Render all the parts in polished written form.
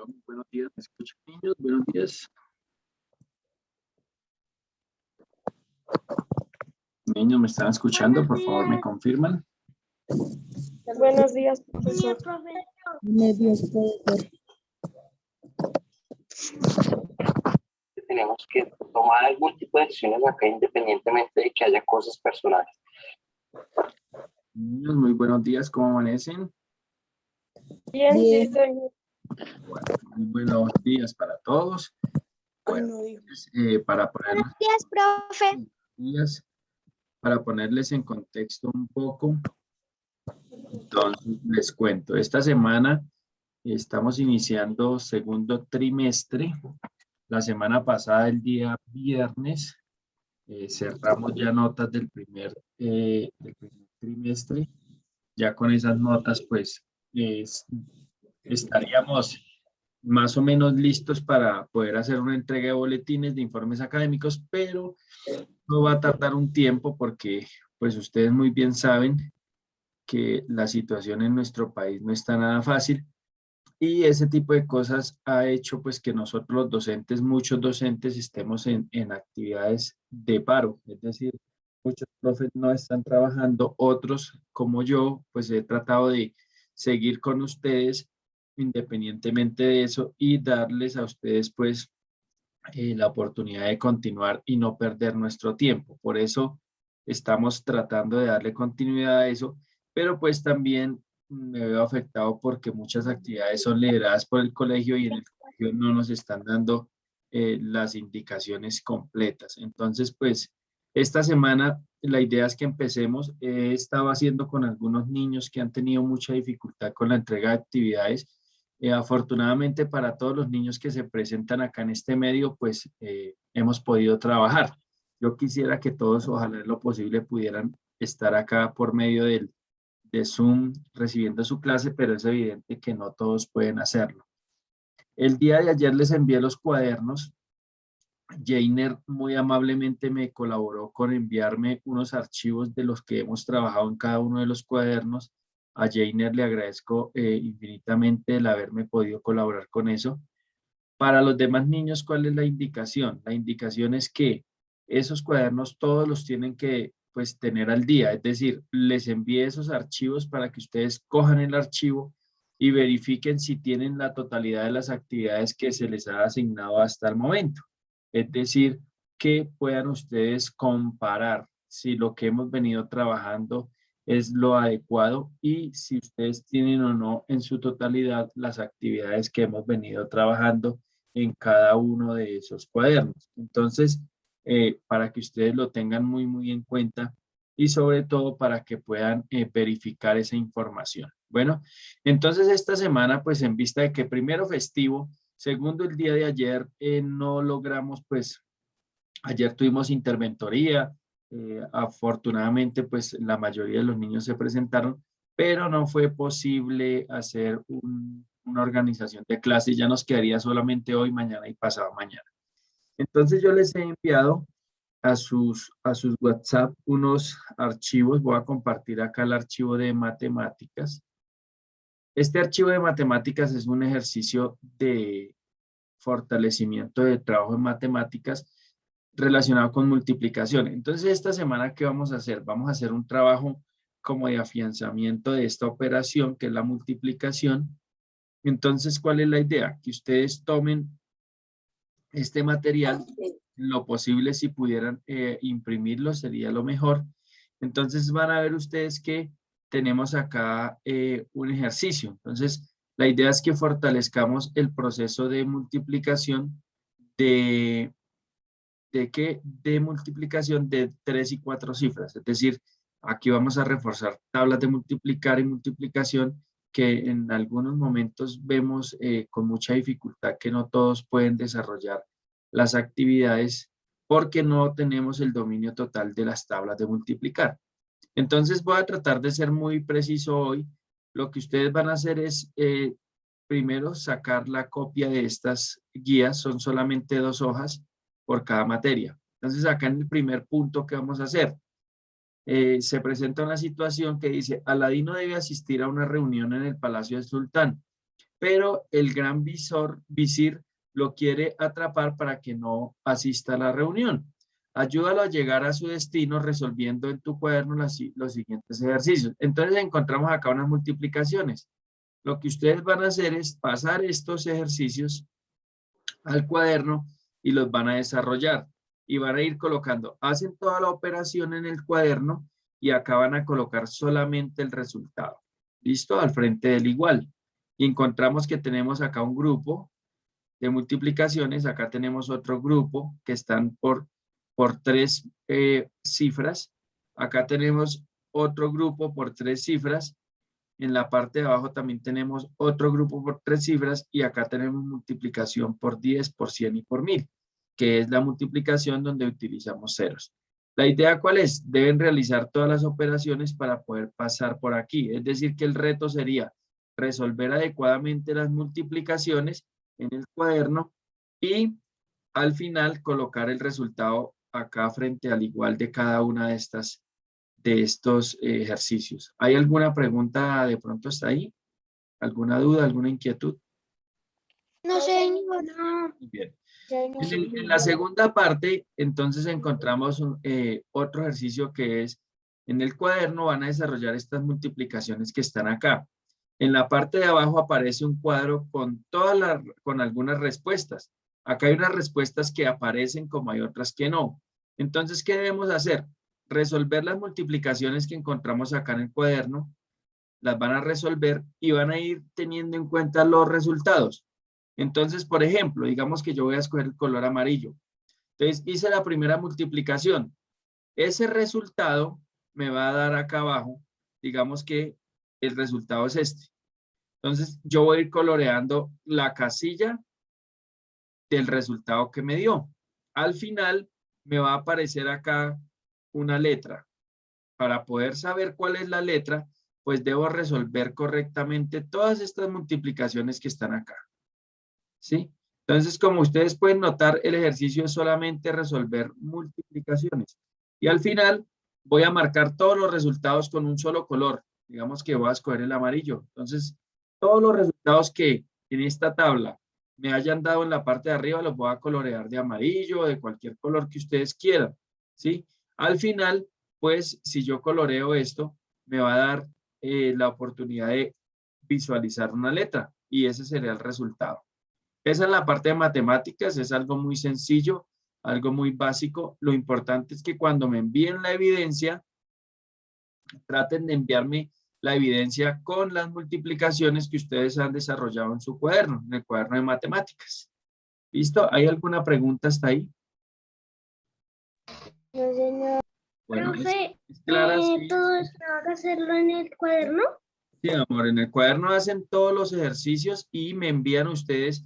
Hola, muy buenos días. ¿Me escuchan, niños? Buenos días. Niños, ¿me están escuchando? Por favor, ¿me confirman? Buenos días, profesor. Buenos días, profesor. Tenemos que tomar algún tipo de decisiones acá independientemente de que haya cosas personales. Niños, muy buenos días. ¿Cómo amanecen? Bien, sí, Bien. señor. Bueno, muy buenos días para todos. Bueno, para ponerles, Días, profe. para ponerles en contexto un poco, entonces les cuento. Esta semana estamos iniciando segundo trimestre. La semana pasada, el día viernes, cerramos ya notas del primer trimestre. Ya con esas notas, pues, estaríamos más o menos listos para poder hacer una entrega de boletines de informes académicos, pero no va a tardar un tiempo porque, pues, ustedes muy bien saben que la situación en nuestro país no está nada fácil y ese tipo de cosas ha hecho, pues, que nosotros los docentes, muchos docentes, estemos en actividades de paro, es decir, muchos profes no están trabajando, otros como yo, pues he tratado de seguir con ustedes independientemente de eso y darles a ustedes pues la oportunidad de continuar y no perder nuestro tiempo. Por eso estamos tratando de darle continuidad a eso, pero pues también me veo afectado porque muchas actividades son lideradas por el colegio y en el colegio no nos están dando las indicaciones completas. Entonces, pues esta semana la idea es que empecemos. He estado haciendo con algunos niños que han tenido mucha dificultad con la entrega de actividades. Afortunadamente para todos los niños que se presentan acá en este medio, pues hemos podido trabajar. Yo quisiera que todos, ojalá en lo posible, pudieran estar acá por medio de Zoom recibiendo su clase, pero es evidente que no todos pueden hacerlo. El día de ayer les envié los cuadernos. Jainer muy amablemente me colaboró con enviarme unos archivos de los que hemos trabajado en cada uno de los cuadernos. A Jainer le agradezco infinitamente el haberme podido colaborar con eso. Para los demás niños, ¿cuál es la indicación? La indicación es que esos cuadernos todos los tienen que pues tener al día, es decir, les envié esos archivos para que ustedes cojan el archivo y verifiquen si tienen la totalidad de las actividades que se les ha asignado hasta el momento. Es decir, que puedan ustedes comparar si lo que hemos venido trabajando es lo adecuado y si ustedes tienen o no en su totalidad las actividades que hemos venido trabajando en cada uno de esos cuadernos. Entonces, para que ustedes lo tengan muy, muy en cuenta y sobre todo para que puedan verificar esa información. Bueno, entonces esta semana, pues en vista de que primero festivo, segundo el día de ayer no logramos, pues ayer tuvimos interventoría, afortunadamente pues la mayoría de los niños se presentaron, pero no fue posible hacer una organización de clases, ya nos quedaría solamente hoy, mañana y pasado mañana. Entonces yo les he enviado a sus WhatsApp unos archivos, voy a compartir acá el archivo de matemáticas. Este archivo de matemáticas es un ejercicio de fortalecimiento de trabajo en matemáticas relacionado con multiplicación. Entonces, esta semana, ¿qué vamos a hacer? Vamos a hacer un trabajo como de afianzamiento de esta operación, que es la multiplicación. Entonces, ¿cuál es la idea? Que ustedes tomen este material, lo posible si pudieran imprimirlo sería lo mejor. Entonces, van a ver ustedes que tenemos acá un ejercicio. Entonces, la idea es que fortalezcamos el proceso de multiplicación de multiplicación de 3 y 4 cifras. Es decir, aquí vamos a reforzar tablas de multiplicar y multiplicación que en algunos momentos vemos con mucha dificultad que no todos pueden desarrollar las actividades porque no tenemos el dominio total de las tablas de multiplicar. Entonces voy a tratar de ser muy preciso hoy. Lo que ustedes van a hacer es primero sacar la copia de estas guías, son solamente 2 hojas por cada materia. Entonces acá en el primer punto, ¿qué vamos a hacer? Se presenta una situación que dice, Aladino debe asistir a una reunión en el Palacio del Sultán, pero el gran visir lo quiere atrapar para que no asista a la reunión. Ayúdalo a llegar a su destino resolviendo en tu cuaderno los siguientes ejercicios. Entonces encontramos acá unas multiplicaciones. Lo que ustedes van a hacer es pasar estos ejercicios al cuaderno y los van a desarrollar. Y van a ir colocando, hacen toda la operación en el cuaderno y acá van a colocar solamente el resultado. ¿Listo? Al frente del igual. Y encontramos que tenemos acá un grupo de multiplicaciones. Acá tenemos otro grupo que están por 3 cifras. Acá tenemos otro grupo por 3 cifras. En la parte de abajo también tenemos otro grupo por 3 cifras y acá tenemos multiplicación por 10, por 100 y por 1000, que es la multiplicación donde utilizamos ceros. ¿La idea cuál es? Deben realizar todas las operaciones para poder pasar por aquí. Es decir, que el reto sería resolver adecuadamente las multiplicaciones en el cuaderno y al final colocar el resultado acá frente al igual de cada una de estos ejercicios. ¿Hay alguna pregunta de pronto hasta ahí? ¿Alguna duda, alguna inquietud? No, señor. No. Bien. En la segunda parte, entonces encontramos otro ejercicio que es, en el cuaderno van a desarrollar estas multiplicaciones que están acá. En la parte de abajo aparece un cuadro con con algunas respuestas. Acá hay unas respuestas que aparecen como hay otras que no. Entonces, ¿qué debemos hacer? Resolver las multiplicaciones que encontramos acá en el cuaderno, las van a resolver y van a ir teniendo en cuenta los resultados. Entonces, por ejemplo, digamos que yo voy a escoger el color amarillo. Entonces, hice la primera multiplicación. Ese resultado me va a dar acá abajo, digamos que el resultado es este. Entonces, yo voy a ir coloreando la casilla del resultado que me dio. Al final, me va a aparecer acá una letra. Para poder saber cuál es la letra, pues debo resolver correctamente todas estas multiplicaciones que están acá. ¿Sí? Entonces, como ustedes pueden notar, el ejercicio es solamente resolver multiplicaciones. Y al final voy a marcar todos los resultados con un solo color. Digamos que voy a escoger el amarillo. Entonces, todos los resultados que en esta tabla me hayan dado en la parte de arriba los voy a colorear de amarillo o de cualquier color que ustedes quieran. ¿Sí? Al final, pues, si yo coloreo esto, me va a dar la oportunidad de visualizar una letra y ese sería el resultado. Esa es la parte de matemáticas, es algo muy sencillo, algo muy básico. Lo importante es que cuando me envíen la evidencia, traten de enviarme la evidencia con las multiplicaciones que ustedes han desarrollado en su cuaderno, en el cuaderno de matemáticas. ¿Listo? ¿Hay alguna pregunta hasta ahí? No, señor. Bueno, Profe, es clara, sí. ¿todo esto hay que hacerlo en el cuaderno? Sí, amor, en el cuaderno hacen todos los ejercicios y me envían ustedes,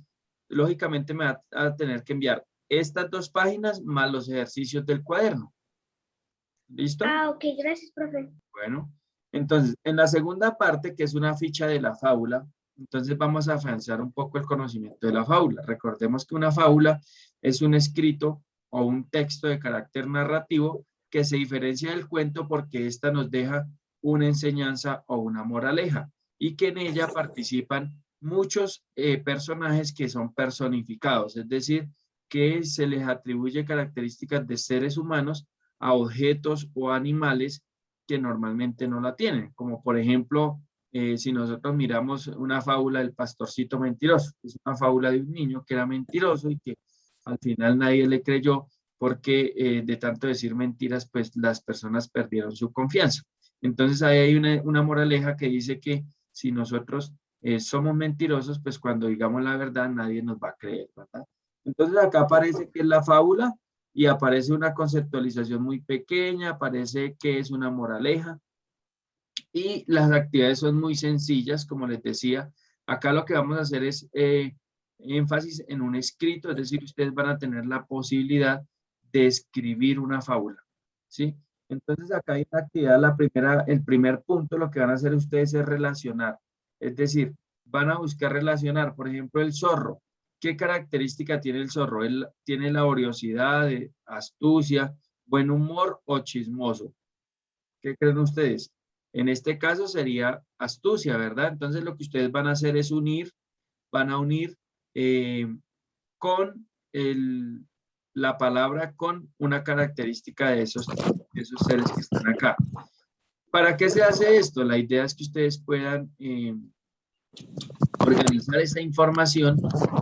lógicamente me va a tener que enviar estas 2 páginas más los ejercicios del cuaderno. ¿Listo? Ah, ok, gracias, profe. Bueno, entonces, en la segunda parte, que es una ficha de la fábula, entonces vamos a afianzar un poco el conocimiento de la fábula. Recordemos que una fábula es un escrito o un texto de carácter narrativo que se diferencia del cuento porque ésta nos deja una enseñanza o una moraleja y que en ella participan muchos personajes que son personificados, es decir, que se les atribuye características de seres humanos a objetos o animales que normalmente no la tienen, como por ejemplo, si nosotros miramos una fábula del pastorcito mentiroso, es una fábula de un niño que era mentiroso y que al final nadie le creyó porque de tanto decir mentiras, pues las personas perdieron su confianza. Entonces ahí hay una moraleja que dice que si nosotros somos mentirosos, pues cuando digamos la verdad nadie nos va a creer, ¿verdad? Entonces acá aparece que es la fábula y aparece una conceptualización muy pequeña, aparece que es una moraleja y las actividades son muy sencillas, como les decía. Acá lo que vamos a hacer es énfasis en un escrito, es decir, ustedes van a tener la posibilidad de escribir una fábula, ¿sí? Entonces acá hay una actividad, el primer punto, lo que van a hacer ustedes es relacionar, es decir, van a buscar relacionar, por ejemplo, el zorro. ¿Qué característica tiene el zorro? Él tiene laboriosidad, astucia, buen humor o chismoso. ¿Qué creen ustedes? En este caso sería astucia, ¿verdad? Entonces lo que ustedes van a hacer es unir van a unir con la palabra con una característica de esos seres que están acá. ¿Para qué se hace esto? La idea es que ustedes puedan organizar esa información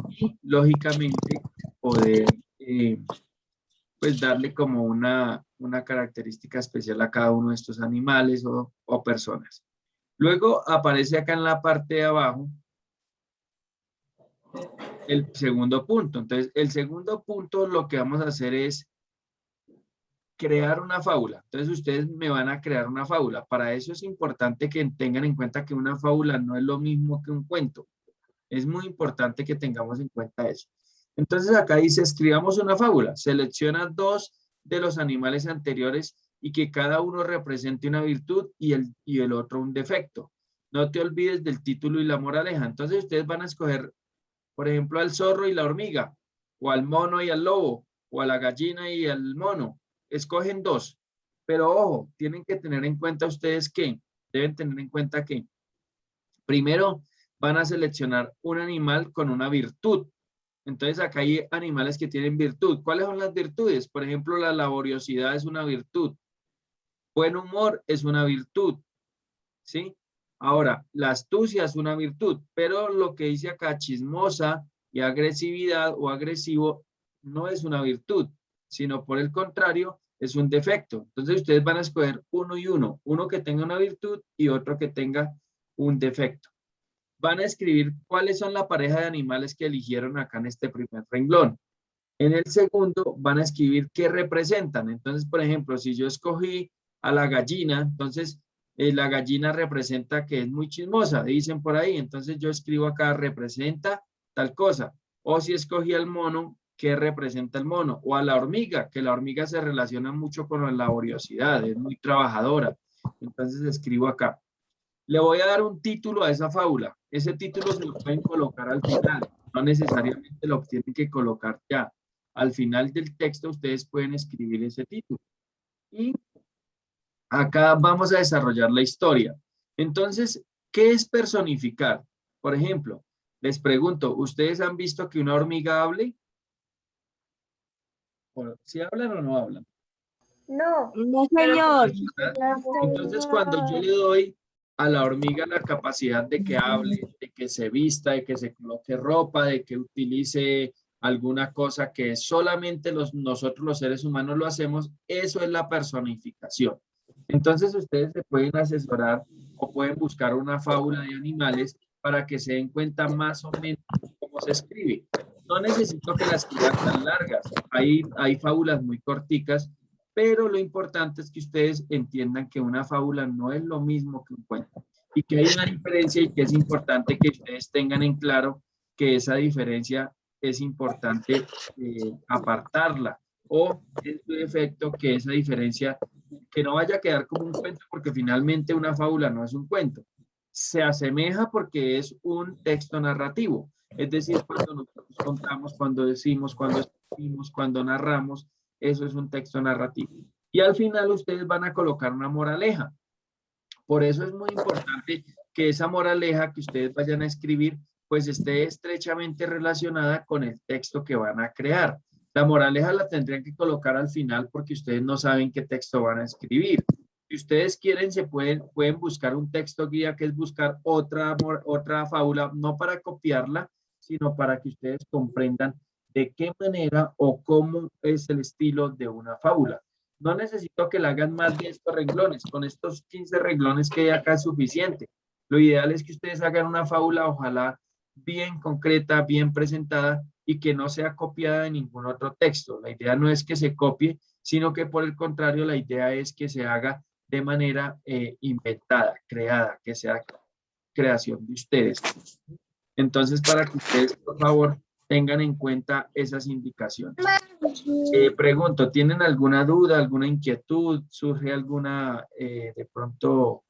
y, lógicamente, poder pues darle como una característica especial a cada uno de estos animales o personas. Luego aparece acá en la parte de abajo el segundo punto. Entonces, el segundo punto lo que vamos a hacer es crear una fábula. Entonces, ustedes me van a crear una fábula. Para eso es importante que tengan en cuenta que una fábula no es lo mismo que un cuento. Es muy importante que tengamos en cuenta eso. Entonces, acá dice, escribamos una fábula. Selecciona 2 de los animales anteriores y que cada uno represente una virtud y el otro un defecto. No te olvides del título y la moraleja. Entonces, ustedes van a escoger, por ejemplo, al zorro y la hormiga, o al mono y al lobo, o a la gallina y al mono. Escogen 2, pero ojo, tienen que tener en cuenta ustedes que, deben tener en cuenta que, primero van a seleccionar un animal con una virtud. Entonces acá hay animales que tienen virtud. ¿Cuáles son las virtudes? Por ejemplo, la laboriosidad es una virtud. Buen humor es una virtud, ¿sí? Ahora, la astucia es una virtud, pero lo que dice acá, chismosa y agresividad o agresivo, no es una virtud, sino por el contrario, es un defecto. Entonces ustedes van a escoger uno y uno, uno que tenga una virtud y otro que tenga un defecto. Van a escribir cuáles son la pareja de animales que eligieron acá en este primer renglón. En el segundo van a escribir qué representan. Entonces, por ejemplo, si yo escogí a la gallina, entonces la gallina representa que es muy chismosa, dicen por ahí. Entonces yo escribo acá representa tal cosa. O si escogí al mono, ¿qué representa el mono? O a la hormiga, que la hormiga se relaciona mucho con la laboriosidad, es muy trabajadora. Entonces escribo acá. Le voy a dar un título a esa fábula. Ese título se lo pueden colocar al final. No necesariamente lo tienen que colocar ya. Al final del texto ustedes pueden escribir ese título. Y acá vamos a desarrollar la historia. Entonces, ¿qué es personificar? Por ejemplo, les pregunto, ¿ustedes han visto que una hormiga hable? ¿Sí hablan o no hablan? No. No, señor. Entonces, cuando yo le doy a la hormiga la capacidad de que hable, de que se vista, de que se coloque ropa, de que utilice alguna cosa que solamente nosotros los seres humanos lo hacemos, eso es la personificación. Entonces, ustedes se pueden asesorar o pueden buscar una fábula de animales para que se den cuenta más o menos cómo se escribe. No necesito que las escriban tan largas. Hay fábulas muy corticas, pero lo importante es que ustedes entiendan que una fábula no es lo mismo que un cuento y que hay una diferencia y que es importante que ustedes tengan en claro que esa diferencia es importante apartarla o en su defecto que esa diferencia que no vaya a quedar como un cuento porque finalmente una fábula no es un cuento. Se asemeja porque es un texto narrativo, es decir, cuando nosotros contamos, cuando decimos, cuando escribimos, cuando narramos, eso es un texto narrativo. Y al final ustedes van a colocar una moraleja. Por eso es muy importante que esa moraleja que ustedes vayan a escribir, pues esté estrechamente relacionada con el texto que van a crear. La moraleja la tendrían que colocar al final porque ustedes no saben qué texto van a escribir. Si ustedes quieren, pueden buscar un texto guía, que es buscar otra fábula, no para copiarla, sino para que ustedes comprendan de qué manera o cómo es el estilo de una fábula. No necesito que la hagan más de estos renglones. Con estos 15 renglones que hay acá es suficiente. Lo ideal es que ustedes hagan una fábula, ojalá bien concreta, bien presentada y que no sea copiada de ningún otro texto. La idea no es que se copie, sino que por el contrario, la idea es que se haga de manera inventada, creada, que sea creación de ustedes. Entonces, para que ustedes, por favor, tengan en cuenta esas indicaciones. Pregunto, ¿tienen alguna duda, alguna inquietud? ¿Surge alguna, de pronto,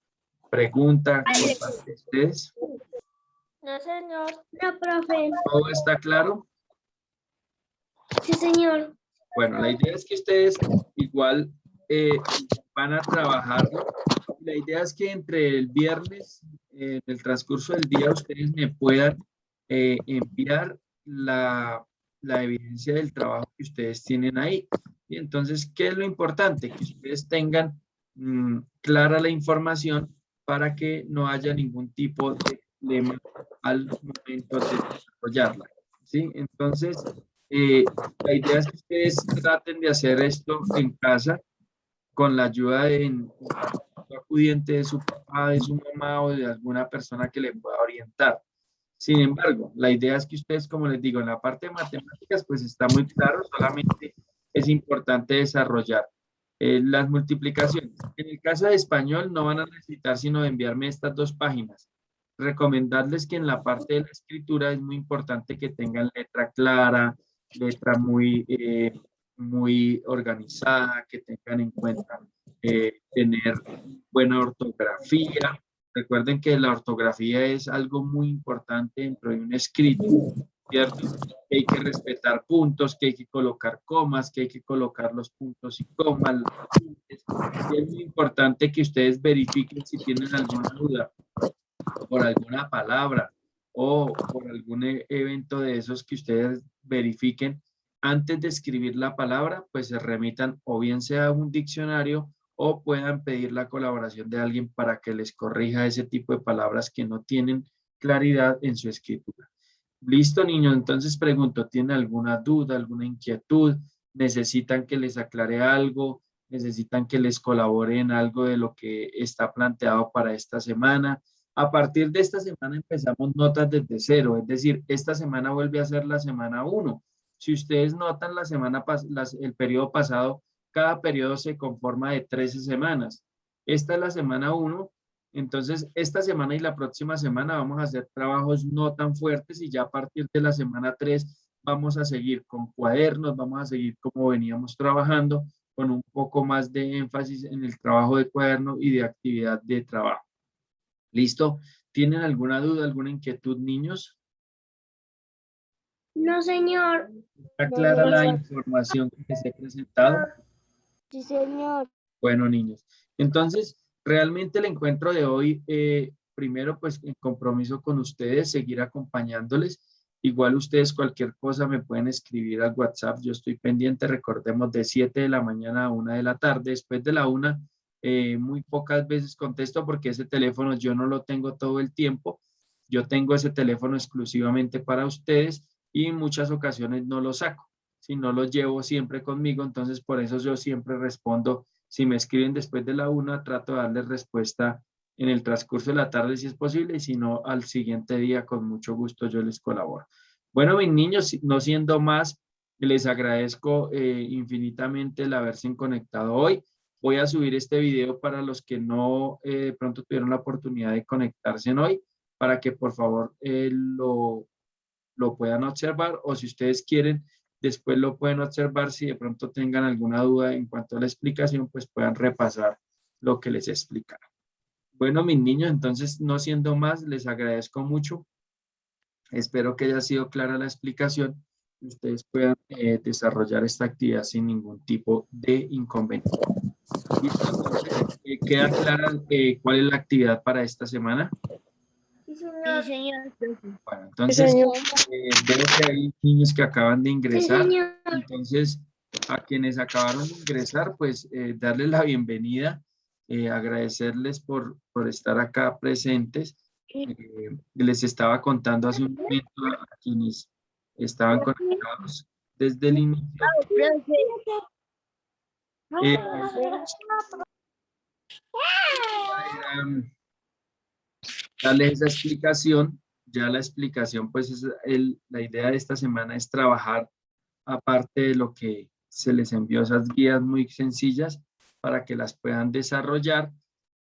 pregunta por parte de ustedes? No, señor. No, profe. ¿Todo está claro? Sí, señor. Bueno, la idea es que ustedes igual van a trabajarlo. La idea es que entre el viernes, en el transcurso del día, ustedes me puedan enviar la evidencia del trabajo que ustedes tienen ahí. Y entonces, ¿qué es lo importante? Que ustedes tengan clara la información para que no haya ningún tipo de problema al momento de desarrollarla. ¿Sí? Entonces, la idea es que ustedes traten de hacer esto en casa con la ayuda de un acudiente de su papá, de su mamá o de alguna persona que le pueda orientar. Sin embargo, la idea es que ustedes, como les digo, en la parte de matemáticas, pues está muy claro, solamente es importante desarrollar las multiplicaciones. En el caso de español, no van a necesitar sino enviarme estas 2 páginas. Recomendarles que en la parte de la escritura es muy importante que tengan letra clara, letra muy organizada, que tengan en cuenta tener buena ortografía. Recuerden que la ortografía es algo muy importante dentro de un escrito, ¿cierto? Que hay que respetar puntos, que hay que colocar comas, que hay que colocar los puntos y comas. Y es muy importante que ustedes verifiquen si tienen alguna duda por alguna palabra o por algún evento de esos que ustedes verifiquen. Antes de escribir la palabra, pues se remitan o bien sea a un diccionario o puedan pedir la colaboración de alguien para que les corrija ese tipo de palabras que no tienen claridad en su escritura. Listo, niños. Entonces pregunto, ¿tienen alguna duda, alguna inquietud? ¿Necesitan que les aclare algo? ¿Necesitan que les colabore en algo de lo que está planteado para esta semana? A partir de esta semana empezamos notas desde cero, es decir, esta semana vuelve a ser la semana 1. Si ustedes notan el periodo pasado, cada periodo se conforma de 13 semanas. Esta es la semana 1, entonces esta semana y la próxima semana vamos a hacer trabajos no tan fuertes y ya a partir de la semana 3 vamos a seguir con cuadernos, vamos a seguir como veníamos trabajando, con un poco más de énfasis en el trabajo de cuaderno y de actividad de trabajo. ¿Listo? ¿Tienen alguna duda, alguna inquietud, niños? No, señor. ¿Está clara la información que les he presentado? Sí, señor. Bueno, niños. Entonces, realmente el encuentro de hoy, primero, pues en compromiso con ustedes, seguir acompañándoles. Igual ustedes cualquier cosa me pueden escribir al WhatsApp. Yo estoy pendiente, recordemos, de 7 de la mañana a 1 de la tarde. Después de la 1, muy pocas veces contesto porque ese teléfono yo no lo tengo todo el tiempo. Yo tengo ese teléfono exclusivamente para ustedes y en muchas ocasiones no lo saco. Si no lo llevo siempre conmigo, entonces por eso yo siempre respondo. Si me escriben después de la 1, trato de darles respuesta en el transcurso de la tarde si es posible y si no, al siguiente día con mucho gusto yo les colaboro. Bueno, mis niños, no siendo más, les agradezco infinitamente el haberse conectado hoy. Voy a subir este video para los que no de pronto tuvieron la oportunidad de conectarse hoy, para que por favor lo puedan observar o si ustedes quieren, después lo pueden observar si de pronto tengan alguna duda en cuanto a la explicación, pues puedan repasar lo que les explicaron. Bueno, mis niños, entonces no siendo más, les agradezco mucho. Espero que haya sido clara la explicación y ustedes puedan desarrollar esta actividad sin ningún tipo de inconveniente. ¿Listo? Entonces, ¿queda clara cuál es la actividad para esta semana? Sí, señor. Bueno, entonces veo que hay niños que acaban de Sí, ingresar. señor. Entonces, a quienes acabaron de ingresar, pues darles la bienvenida, agradecerles por estar acá presentes. Les estaba contando hace un momento a quienes estaban conectados desde el inicio. Darles esa explicación. Ya la explicación, pues la idea de esta semana es trabajar aparte de lo que se les envió, esas guías muy sencillas para que las puedan desarrollar.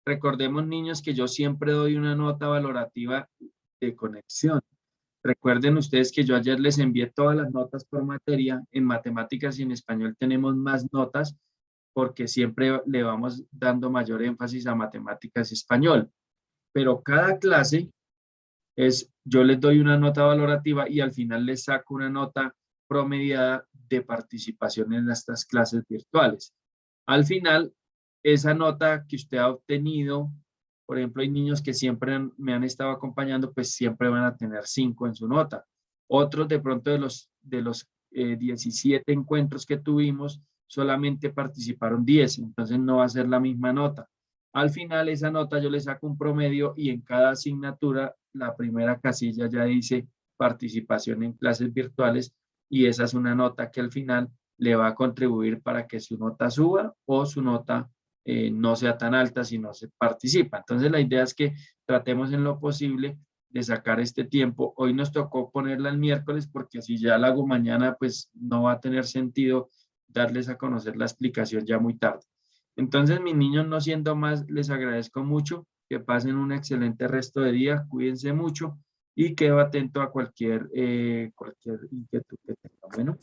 Recordemos, niños, que yo siempre doy una nota valorativa de conexión. Recuerden ustedes que yo ayer les envié todas las notas por materia. En matemáticas y en español tenemos más notas porque siempre le vamos dando mayor énfasis a matemáticas y español. Pero cada clase yo les doy una nota valorativa y al final les saco una nota promediada de participación en estas clases virtuales. Al final, esa nota que usted ha obtenido Por ejemplo, hay niños que siempre me han estado acompañando, pues siempre van a tener 5 en su nota. Otros de pronto de los 17 encuentros que tuvimos, solamente participaron 10, entonces no va a ser la misma nota. Al final esa nota yo le saco un promedio y en cada asignatura la primera casilla ya dice participación en clases virtuales y esa es una nota que al final le va a contribuir para que su nota suba o su nota no sea tan alta si no se participa. Entonces la idea es que tratemos en lo posible de sacar este tiempo. Hoy nos tocó ponerla el miércoles porque si ya la hago mañana, pues no va a tener sentido darles a conocer la explicación ya muy tarde. Entonces, mis niños, no siendo más, les agradezco mucho, que pasen un excelente resto de día, cuídense mucho y quedo atento a cualquier inquietud que tengan. Bueno.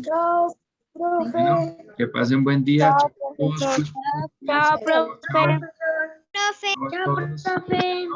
Chao, profe. Bueno, que pasen buen día. Chao, Todos, profesor. cuídense. Chao, profe. Chao, Chao, todos. profe.